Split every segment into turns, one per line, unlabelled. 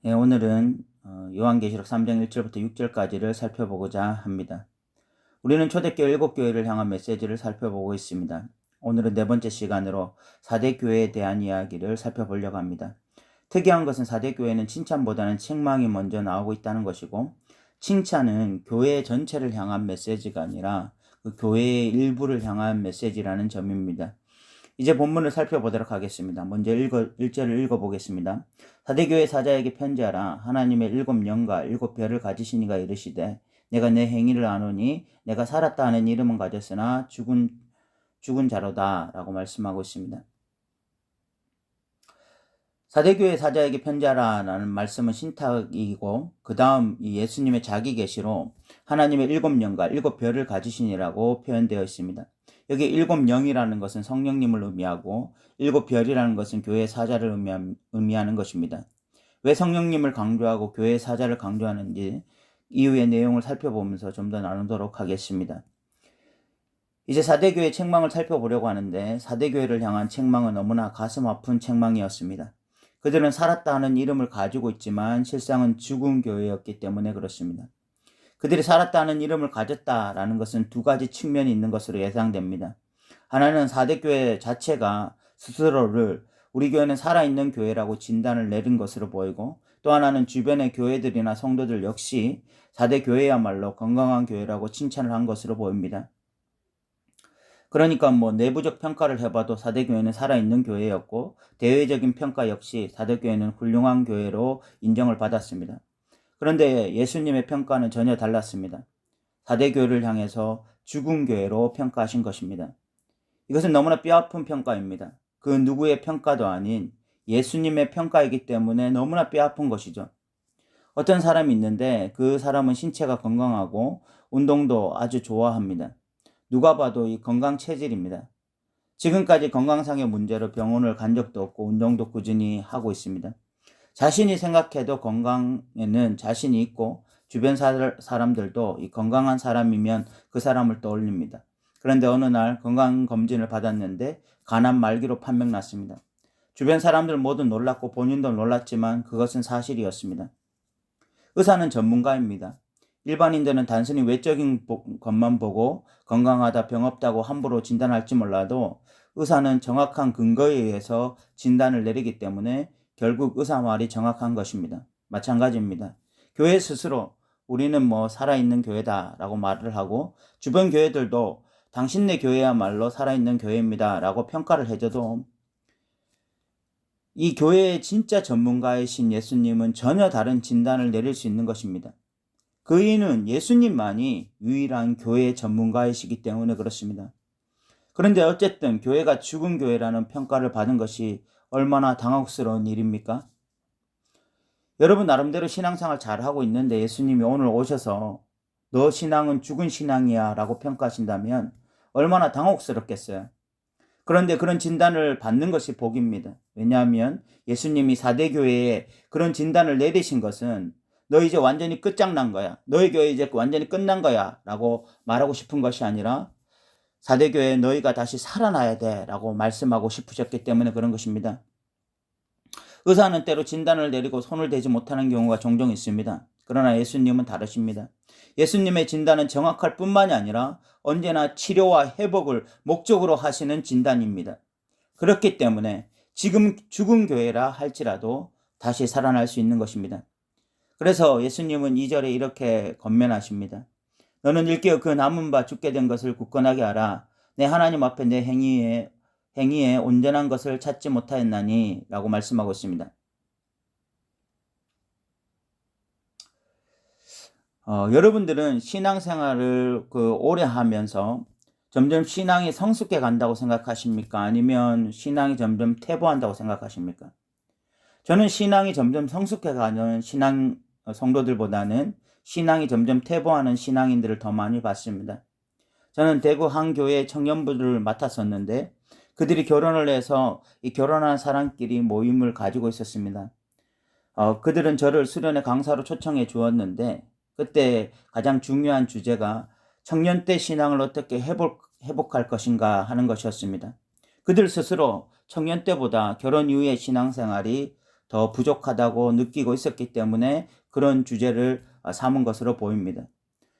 네, 오늘은 요한계시록 3장 1절부터 6절까지를 살펴보고자 합니다. 우리는 초대교회 7교회를 향한 메시지를 살펴보고 있습니다. 오늘은 네 번째 시간으로 4대 교회에 대한 이야기를 살펴보려고 합니다. 특이한 것은 4대 교회는 칭찬보다는 책망이 먼저 나오고 있다는 것이고, 칭찬은 교회 전체를 향한 메시지가 아니라 그 교회의 일부를 향한 메시지라는 점입니다. 이제 본문을 살펴보도록 하겠습니다. 먼저 1절을 읽어보겠습니다. 사대교회 사자에게 편지하라. 하나님의 7영과 7별을 가지신 이가 이르시되 내가 내 행위를 아노니 내가 살았다 하는 이름은 가졌으나 죽은 자로다 라고 말씀하고 있습니다. 사대교회 사자에게 편지하라 라는 말씀은 신탁이고, 그 다음 예수님의 자기 계시로 하나님의 7영과 7별을 가지신이라고 표현되어 있습니다. 여기 7영이라는 것은 성령님을 의미하고 7별이라는 것은 교회 사자를 의미하는 것입니다. 왜 성령님을 강조하고 교회 사자를 강조하는지 이후의 내용을 살펴보면서 좀 더 나누도록 하겠습니다. 이제 4대교회 책망을 살펴보려고 하는데, 4대교회를 향한 책망은 너무나 가슴 아픈 책망이었습니다. 그들은 살았다 하는 이름을 가지고 있지만 실상은 죽은 교회였기 때문에 그렇습니다. 그들이 살았다 하는 이름을 가졌다라는 것은 두 가지 측면이 있는 것으로 예상됩니다. 하나는 4대교회 자체가 스스로를 우리 교회는 살아있는 교회라고 진단을 내린 것으로 보이고, 또 하나는 주변의 교회들이나 성도들 역시 4대교회야말로 건강한 교회라고 칭찬을 한 것으로 보입니다. 그러니까 내부적 평가를 해봐도 4대교회는 살아있는 교회였고, 대외적인 평가 역시 4대교회는 훌륭한 교회로 인정을 받았습니다. 그런데 예수님의 평가는 전혀 달랐습니다. 4대교회를 향해서 죽은 교회로 평가하신 것입니다. 이것은 너무나 뼈아픈 평가입니다. 그 누구의 평가도 아닌 예수님의 평가이기 때문에 너무나 뼈아픈 것이죠. 어떤 사람이 있는데 그 사람은 신체가 건강하고 운동도 아주 좋아합니다. 누가 봐도 이 건강 체질입니다. 지금까지 건강상의 문제로 병원을 간 적도 없고 운동도 꾸준히 하고 있습니다. 자신이 생각해도 건강에는 자신이 있고 주변 사람들도 이 건강한 사람이면 그 사람을 떠올립니다. 그런데 어느 날 건강검진을 받았는데 간암 말기로 판명났습니다. 주변 사람들 모두 놀랐고 본인도 놀랐지만 그것은 사실이었습니다. 의사는 전문가입니다. 일반인들은 단순히 외적인 것만 보고 건강하다, 병 없다고 함부로 진단할지 몰라도 의사는 정확한 근거에 의해서 진단을 내리기 때문에 결국 의사 말이 정확한 것입니다. 마찬가지입니다. 교회 스스로 우리는 살아있는 교회다 라고 말을 하고, 주변 교회들도 당신네 교회야말로 살아있는 교회입니다 라고 평가를 해줘도 이 교회의 진짜 전문가이신 예수님은 전혀 다른 진단을 내릴 수 있는 것입니다. 그 이유는 예수님만이 유일한 교회의 전문가이시기 때문에 그렇습니다. 그런데 어쨌든 교회가 죽은 교회라는 평가를 받은 것이 얼마나 당혹스러운 일입니까? 여러분 나름대로 신앙생활 잘하고 있는데 예수님이 오늘 오셔서 너 신앙은 죽은 신앙이야 라고 평가하신다면 얼마나 당혹스럽겠어요. 그런데 그런 진단을 받는 것이 복입니다. 왜냐하면 예수님이 4대교회에 그런 진단을 내리신 것은 너 이제 완전히 끝장난 거야, 너희 교회 이제 완전히 끝난 거야 라고 말하고 싶은 것이 아니라 4대교회 너희가 다시 살아나야 돼 라고 말씀하고 싶으셨기 때문에 그런 것입니다. 의사는 때로 진단을 내리고 손을 대지 못하는 경우가 종종 있습니다. 그러나 예수님은 다르십니다. 예수님의 진단은 정확할 뿐만이 아니라 언제나 치료와 회복을 목적으로 하시는 진단입니다. 그렇기 때문에 지금 죽은 교회라 할지라도 다시 살아날 수 있는 것입니다. 그래서 예수님은 2절에 이렇게 권면하십니다. 너는 일깨어 그 남은 바 죽게 된 것을 굳건하게 하라. 내 하나님 앞에 내 행위에 온전한 것을 찾지 못하였나니 라고 말씀하고 있습니다. 여러분들은 신앙생활을 오래 하면서 점점 신앙이 성숙해 간다고 생각하십니까? 아니면 신앙이 점점 퇴보한다고 생각하십니까? 저는 신앙이 점점 성숙해 가는 성도들보다는 신앙이 점점 퇴보하는 신앙인들을 더 많이 봤습니다. 저는 대구 한 교회 청년부들을 맡았었는데 그들이 결혼을 해서 이 결혼한 사람끼리 모임을 가지고 있었습니다. 그들은 저를 수련회 강사로 초청해 주었는데 그때 가장 중요한 주제가 청년 때 신앙을 어떻게 회복할 것인가 하는 것이었습니다. 그들 스스로 청년 때보다 결혼 이후의 신앙생활이 더 부족하다고 느끼고 있었기 때문에 그런 주제를 삼은 것으로 보입니다.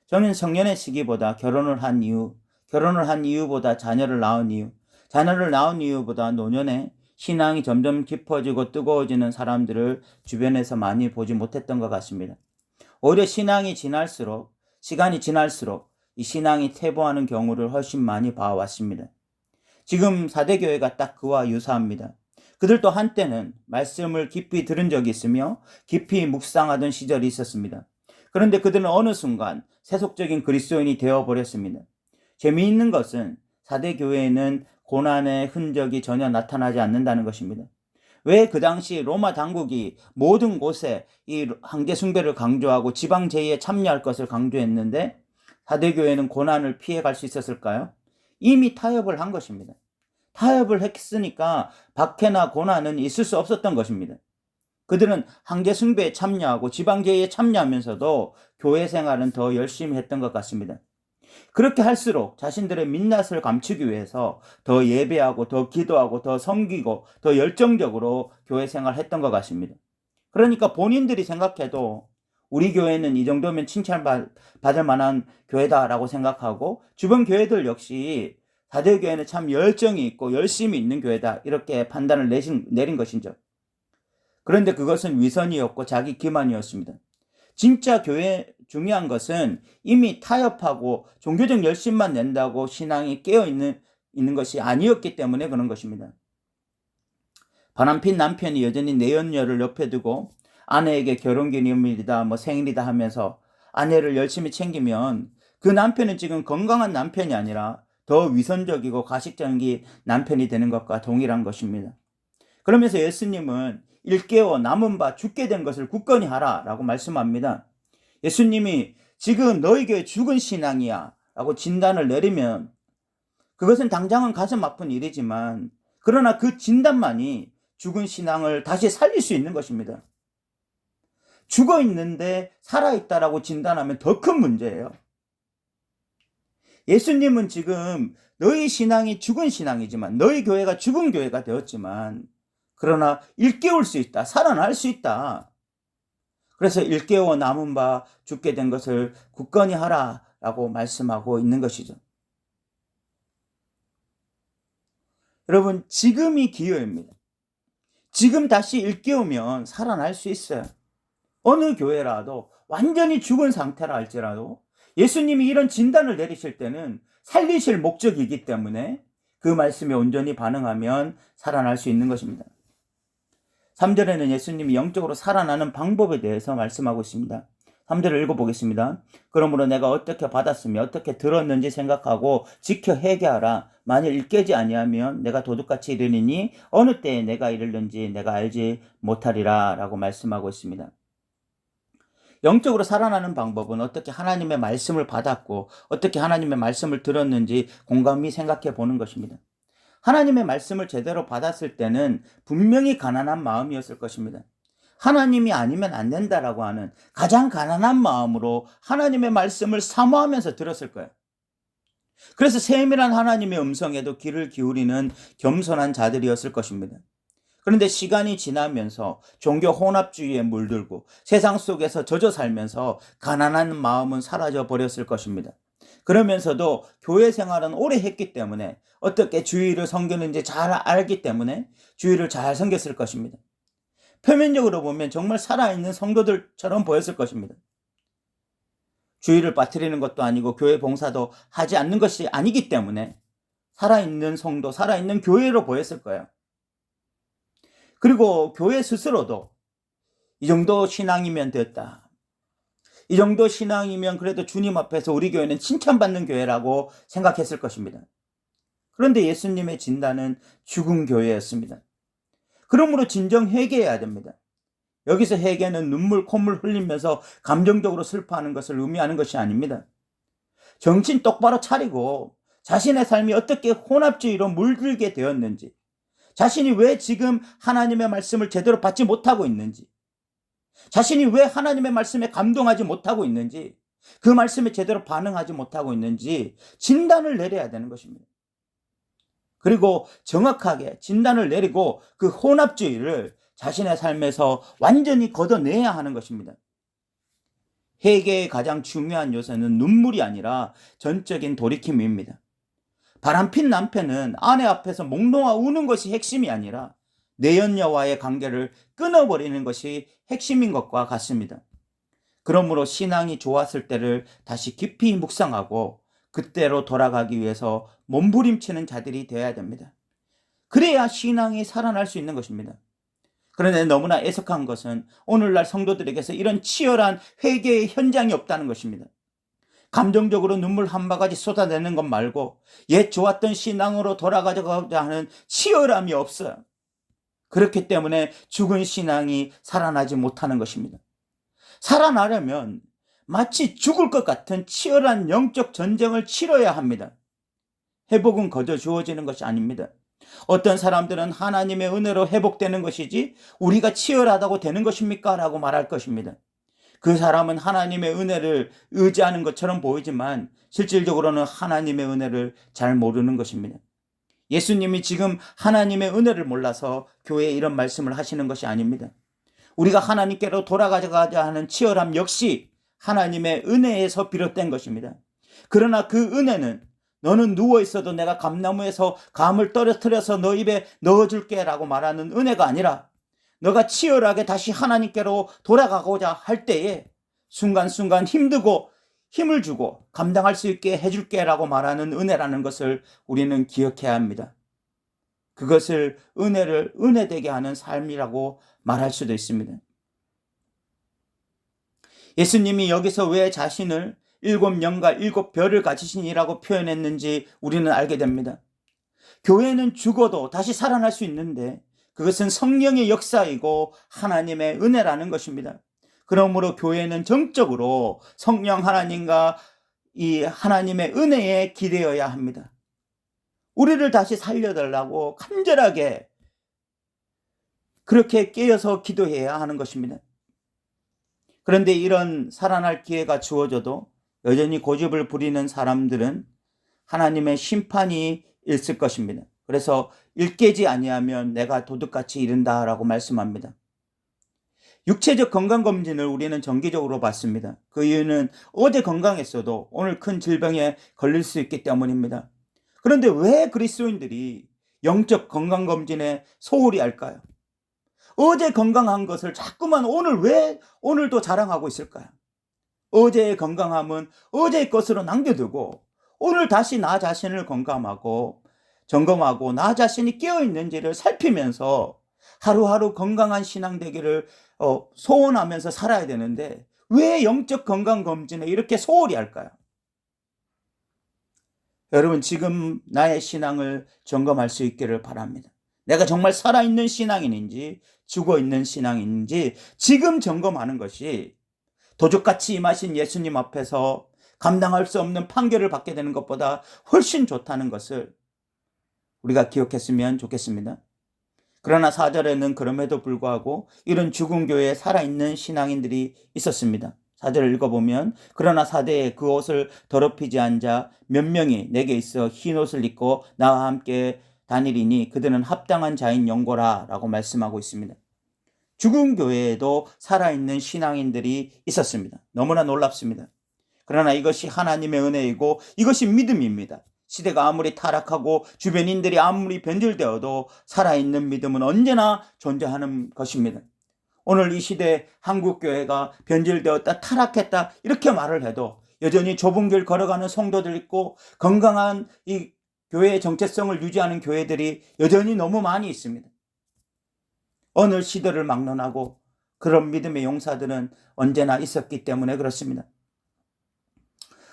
저는 성년의 시기보다 결혼을 한 이유보다 자녀를 낳은 이유, 자녀를 낳은 이유보다 노년에 신앙이 점점 깊어지고 뜨거워지는 사람들을 주변에서 많이 보지 못했던 것 같습니다. 오히려 시간이 지날수록 이 신앙이 퇴보하는 경우를 훨씬 많이 봐왔습니다. 지금 4대 교회가 딱 그와 유사합니다. 그들도 한때는 말씀을 깊이 들은 적이 있으며 깊이 묵상하던 시절이 있었습니다. 그런데 그들은 어느 순간 세속적인 그리스도인이 되어버렸습니다. 재미있는 것은 4대 교회에는 고난의 흔적이 전혀 나타나지 않는다는 것입니다. 왜 그 당시 로마 당국이 모든 곳에 이 황제 숭배를 강조하고 지방 제의에 참여할 것을 강조했는데 4대 교회는 고난을 피해갈 수 있었을까요? 이미 타협을 한 것입니다. 타협을 했으니까 박해나 고난은 있을 수 없었던 것입니다. 그들은 황제 숭배에 참여하고 지방 제의에 참여하면서도 교회 생활은 더 열심히 했던 것 같습니다. 그렇게 할수록 자신들의 민낯을 감추기 위해서 더 예배하고 더 기도하고 더 섬기고 더 열정적으로 교회 생활했던 것 같습니다. 그러니까 본인들이 생각해도 우리 교회는 이 정도면 칭찬받을 만한 교회다라고 생각하고 주변 교회들 역시 4대 교회는 참 열정이 있고 열심히 있는 교회다 이렇게 판단을 내린 것이죠. 그런데 그것은 위선이었고 자기 기만이었습니다. 진짜 교회 중요한 것은 이미 타협하고 종교적 열심만 낸다고 신앙이 깨어있는 것이 아니었기 때문에 그런 것입니다. 바람핀 남편이 여전히 내연녀를 옆에 두고 아내에게 결혼기념일이다 생일이다 하면서 아내를 열심히 챙기면 그 남편은 지금 건강한 남편이 아니라 더 위선적이고 가식적인 남편이 되는 것과 동일한 것입니다. 그러면서 예수님은 일깨워 남은 바 죽게 된 것을 굳건히 하라 라고 말씀합니다. 예수님이 지금 너희 교회 죽은 신앙이야 라고 진단을 내리면 그것은 당장은 가슴 아픈 일이지만 그러나 그 진단만이 죽은 신앙을 다시 살릴 수 있는 것입니다. 죽어 있는데 살아있다라고 진단하면 더 큰 문제예요. 예수님은 지금 너희 신앙이 죽은 신앙이지만 너희 교회가 죽은 교회가 되었지만 그러나 일깨울 수 있다. 살아날 수 있다. 그래서 일깨워 남은 바 죽게 된 것을 굳건히 하라라고 말씀하고 있는 것이죠. 여러분, 지금이 기회입니다. 지금 다시 일깨우면 살아날 수 있어요. 어느 교회라도 완전히 죽은 상태라 할지라도 예수님이 이런 진단을 내리실 때는 살리실 목적이기 때문에 그 말씀에 온전히 반응하면 살아날 수 있는 것입니다. 3절에는 예수님이 영적으로 살아나는 방법에 대해서 말씀하고 있습니다. 3절을 읽어보겠습니다. 그러므로 내가 어떻게 받았으며 어떻게 들었는지 생각하고 지켜 회개하라. 만일 일깨지 아니하면 내가 도둑같이 이르리니 어느 때에 내가 이르는지 내가 알지 못하리라 라고 말씀하고 있습니다. 영적으로 살아나는 방법은 어떻게 하나님의 말씀을 받았고 어떻게 하나님의 말씀을 들었는지 곰곰이 생각해 보는 것입니다. 하나님의 말씀을 제대로 받았을 때는 분명히 가난한 마음이었을 것입니다. 하나님이 아니면 안 된다라고 하는 가장 가난한 마음으로 하나님의 말씀을 사모하면서 들었을 거예요. 그래서 세밀한 하나님의 음성에도 귀를 기울이는 겸손한 자들이었을 것입니다. 그런데 시간이 지나면서 종교 혼합주의에 물들고 세상 속에서 젖어 살면서 가난한 마음은 사라져 버렸을 것입니다. 그러면서도 교회 생활은 오래 했기 때문에 어떻게 주일을 섬기는지 잘 알기 때문에 주일을 잘 섬겼을 것입니다. 표면적으로 보면 정말 살아있는 성도들처럼 보였을 것입니다. 주일을 빠뜨리는 것도 아니고 교회 봉사도 하지 않는 것이 아니기 때문에 살아있는 성도, 살아있는 교회로 보였을 거예요. 그리고 교회 스스로도 이 정도 신앙이면 됐다. 이 정도 신앙이면 그래도 주님 앞에서 우리 교회는 칭찬받는 교회라고 생각했을 것입니다. 그런데 예수님의 진단은 죽은 교회였습니다. 그러므로 진정 회개해야 됩니다. 여기서 회개는 눈물, 콧물 흘리면서 감정적으로 슬퍼하는 것을 의미하는 것이 아닙니다. 정신 똑바로 차리고 자신의 삶이 어떻게 혼합주의로 물들게 되었는지, 자신이 왜 지금 하나님의 말씀을 제대로 받지 못하고 있는지, 자신이 왜 하나님의 말씀에 감동하지 못하고 있는지, 그 말씀에 제대로 반응하지 못하고 있는지 진단을 내려야 되는 것입니다. 그리고 정확하게 진단을 내리고 그 혼합주의를 자신의 삶에서 완전히 걷어내야 하는 것입니다. 회개의 가장 중요한 요소는 눈물이 아니라 전적인 돌이킴입니다. 바람핀 남편은 아내 앞에서 목 놓아 우는 것이 핵심이 아니라 내연녀와의 관계를 끊어버리는 것이 핵심인 것과 같습니다. 그러므로 신앙이 좋았을 때를 다시 깊이 묵상하고 그때로 돌아가기 위해서 몸부림치는 자들이 되어야 됩니다. 그래야 신앙이 살아날 수 있는 것입니다. 그런데 너무나 애석한 것은 오늘날 성도들에게서 이런 치열한 회개의 현장이 없다는 것입니다. 감정적으로 눈물 한 바가지 쏟아내는 것 말고 옛 좋았던 신앙으로 돌아가고자 하는 치열함이 없어요. 그렇기 때문에 죽은 신앙이 살아나지 못하는 것입니다. 살아나려면 마치 죽을 것 같은 치열한 영적 전쟁을 치러야 합니다. 회복은 거저 주어지는 것이 아닙니다. 어떤 사람들은 하나님의 은혜로 회복되는 것이지 우리가 치열하다고 되는 것입니까? 라고 말할 것입니다. 그 사람은 하나님의 은혜를 의지하는 것처럼 보이지만 실질적으로는 하나님의 은혜를 잘 모르는 것입니다. 예수님이 지금 하나님의 은혜를 몰라서 교회에 이런 말씀을 하시는 것이 아닙니다. 우리가 하나님께로 돌아가자 하는 치열함 역시 하나님의 은혜에서 비롯된 것입니다. 그러나 그 은혜는 너는 누워있어도 내가 감나무에서 감을 떨어뜨려서 너 입에 넣어줄게 라고 말하는 은혜가 아니라 너가 치열하게 다시 하나님께로 돌아가고자 할 때에 순간순간 힘들고 힘을 주고 감당할 수 있게 해줄게 라고 말하는 은혜라는 것을 우리는 기억해야 합니다. 그것을 은혜를 은혜되게 하는 삶이라고 말할 수도 있습니다. 예수님이 여기서 왜 자신을 7영과 7별을 가지신 이라고 표현했는지 우리는 알게 됩니다. 교회는 죽어도 다시 살아날 수 있는데 그것은 성령의 역사이고 하나님의 은혜라는 것입니다. 그러므로 교회는 정적으로 성령 하나님과 이 하나님의 은혜에 기대어야 합니다. 우리를 다시 살려달라고 간절하게 그렇게 깨어서 기도해야 하는 것입니다. 그런데 이런 살아날 기회가 주어져도 여전히 고집을 부리는 사람들은 하나님의 심판이 있을 것입니다. 그래서 일 깨지 아니하면 내가 도둑같이 이른다라고 말씀합니다. 육체적 건강검진을 우리는 정기적으로 받습니다. 그 이유는 어제 건강했어도 오늘 큰 질병에 걸릴 수 있기 때문입니다. 그런데 왜 그리스도인들이 영적 건강검진에 소홀히 할까요? 어제 건강한 것을 자꾸만 왜 오늘도 자랑하고 있을까요? 어제의 건강함은 어제의 것으로 남겨두고 오늘 다시 나 자신을 점검하고 나 자신이 깨어있는지를 살피면서 하루하루 건강한 신앙 되기를 소원하면서 살아야 되는데 왜 영적 건강검진에 이렇게 소홀히 할까요? 여러분, 지금 나의 신앙을 점검할 수 있기를 바랍니다. 내가 정말 살아있는 신앙인인지 죽어있는 신앙인지 지금 점검하는 것이 도둑같이 임하신 예수님 앞에서 감당할 수 없는 판결을 받게 되는 것보다 훨씬 좋다는 것을 우리가 기억했으면 좋겠습니다. 그러나 4절에는 그럼에도 불구하고 이런 죽은 교회에 살아있는 신앙인들이 있었습니다. 4절을 읽어보면 그러나 사대에 그 옷을 더럽히지 않은 자 몇 명이 내게 있어 흰 옷을 입고 나와 함께 다니리니 그들은 합당한 자인 영고라 라고 말씀하고 있습니다. 죽은 교회에도 살아있는 신앙인들이 있었습니다. 너무나 놀랍습니다. 그러나 이것이 하나님의 은혜이고 이것이 믿음입니다. 시대가 아무리 타락하고 주변인들이 아무리 변질되어도 살아있는 믿음은 언제나 존재하는 것입니다. 오늘 이 시대에 한국교회가 변질되었다, 타락했다 이렇게 말을 해도 여전히 좁은 길 걸어가는 성도들 있고 건강한 이 교회의 정체성을 유지하는 교회들이 여전히 너무 많이 있습니다. 어느 시대를 막론하고 그런 믿음의 용사들은 언제나 있었기 때문에 그렇습니다.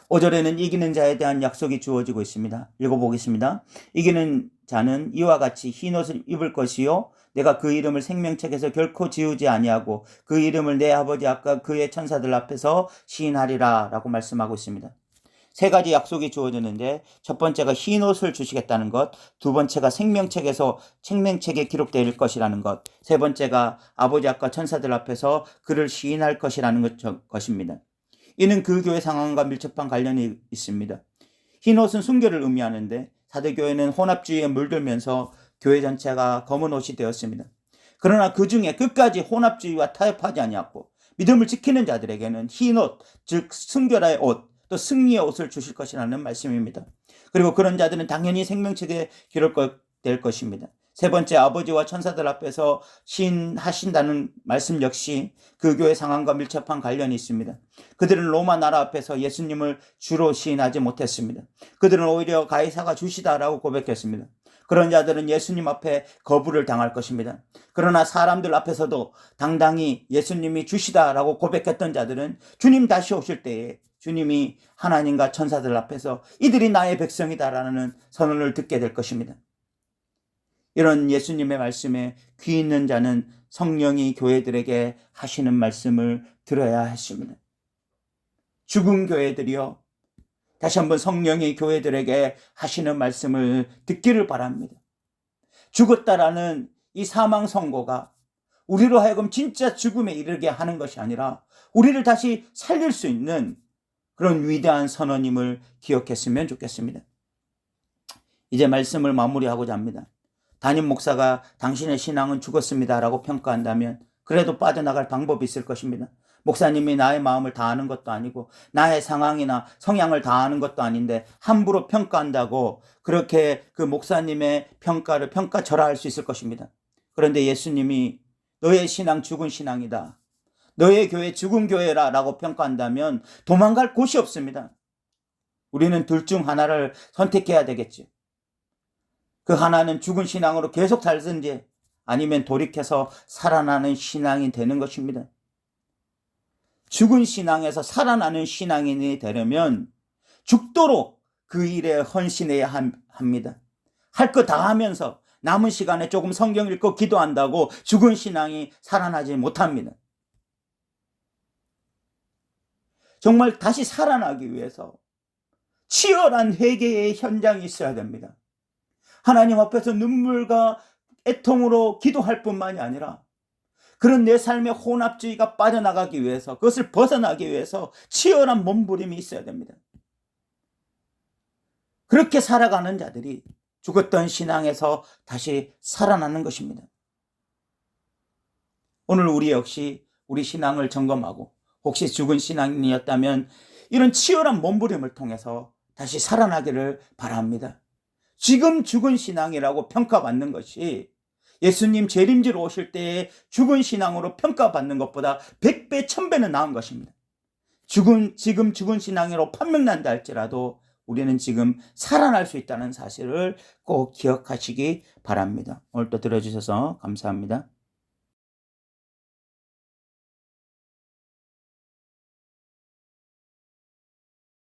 5절에는 이기는 자에 대한 약속이 주어지고 있습니다. 읽어보겠습니다. 이기는 자는 이와 같이 흰옷을 입을 것이요 내가 그 이름을 생명책에서 결코 지우지 아니하고 그 이름을 내 아버지 앞과 그의 천사들 앞에서 시인하리라 라고 말씀하고 있습니다. 세 가지 약속이 주어지는데 첫 번째가 흰옷을 주시겠다는 것, 두 번째가 생명책에 기록될 것이라는 것, 세 번째가 아버지 앞과 천사들 앞에서 그를 시인할 것이라는 것입니다. 이는 그 교회 상황과 밀접한 관련이 있습니다. 흰옷은 순결을 의미하는데 사대교회는 혼합주의에 물들면서 교회 전체가 검은 옷이 되었습니다. 그러나 그 중에 끝까지 혼합주의와 타협하지 아니하고 믿음을 지키는 자들에게는 흰 옷, 즉 순결의 옷, 또 승리의 옷을 주실 것이라는 말씀입니다. 그리고 그런 자들은 당연히 생명책에 기록될 것입니다. 세 번째, 아버지와 천사들 앞에서 시인하신다는 말씀 역시 그 교회 상황과 밀접한 관련이 있습니다. 그들은 로마 나라 앞에서 예수님을 주로 시인하지 못했습니다. 그들은 오히려 가이사가 주시다라고 고백했습니다. 그런 자들은 예수님 앞에 거부를 당할 것입니다. 그러나 사람들 앞에서도 당당히 예수님이 주시다라고 고백했던 자들은 주님 다시 오실 때에 주님이 하나님과 천사들 앞에서 이들이 나의 백성이다라는 선언을 듣게 될 것입니다. 이런 예수님의 말씀에 귀 있는 자는 성령이 교회들에게 하시는 말씀을 들어야 했습니다. 죽은 교회들이요, 다시 한번 성령이 교회들에게 하시는 말씀을 듣기를 바랍니다. 죽었다라는 이 사망 선고가 우리로 하여금 진짜 죽음에 이르게 하는 것이 아니라 우리를 다시 살릴 수 있는 그런 위대한 선언임을 기억했으면 좋겠습니다. 이제 말씀을 마무리하고자 합니다. 담임 목사가 당신의 신앙은 죽었습니다라고 평가한다면 그래도 빠져나갈 방법이 있을 것입니다. 목사님이 나의 마음을 다 아는 것도 아니고 나의 상황이나 성향을 다 아는 것도 아닌데 함부로 평가한다고 그렇게 그 목사님의 평가를 평가절하할 수 있을 것입니다. 그런데 예수님이 너의 신앙 죽은 신앙이다, 너의 교회 죽은 교회라 라고 평가한다면 도망갈 곳이 없습니다. 우리는 둘 중 하나를 선택해야 되겠죠. 그 하나는 죽은 신앙으로 계속 살든지 아니면 돌이켜서 살아나는 신앙이 되는 것입니다. 죽은 신앙에서 살아나는 신앙인이 되려면 죽도록 그 일에 헌신해야 합니다. 할 거 다 하면서 남은 시간에 조금 성경 읽고 기도한다고 죽은 신앙이 살아나지 못합니다. 정말 다시 살아나기 위해서 치열한 회개의 현장이 있어야 됩니다. 하나님 앞에서 눈물과 애통으로 기도할 뿐만이 아니라 그런 내 삶의 혼합주의가 빠져나가기 위해서, 그것을 벗어나기 위해서 치열한 몸부림이 있어야 됩니다. 그렇게 살아가는 자들이 죽었던 신앙에서 다시 살아나는 것입니다. 오늘 우리 역시 우리 신앙을 점검하고 혹시 죽은 신앙인이었다면 이런 치열한 몸부림을 통해서 다시 살아나기를 바랍니다. 지금 죽은 신앙이라고 평가받는 것이 예수님 재림지로 오실 때에 죽은 신앙으로 평가받는 것보다 100배, 1000배는 나은 것입니다. 지금 죽은 신앙으로 판명난다 할지라도 우리는 지금 살아날 수 있다는 사실을 꼭 기억하시기 바랍니다. 오늘도 들어주셔서 감사합니다.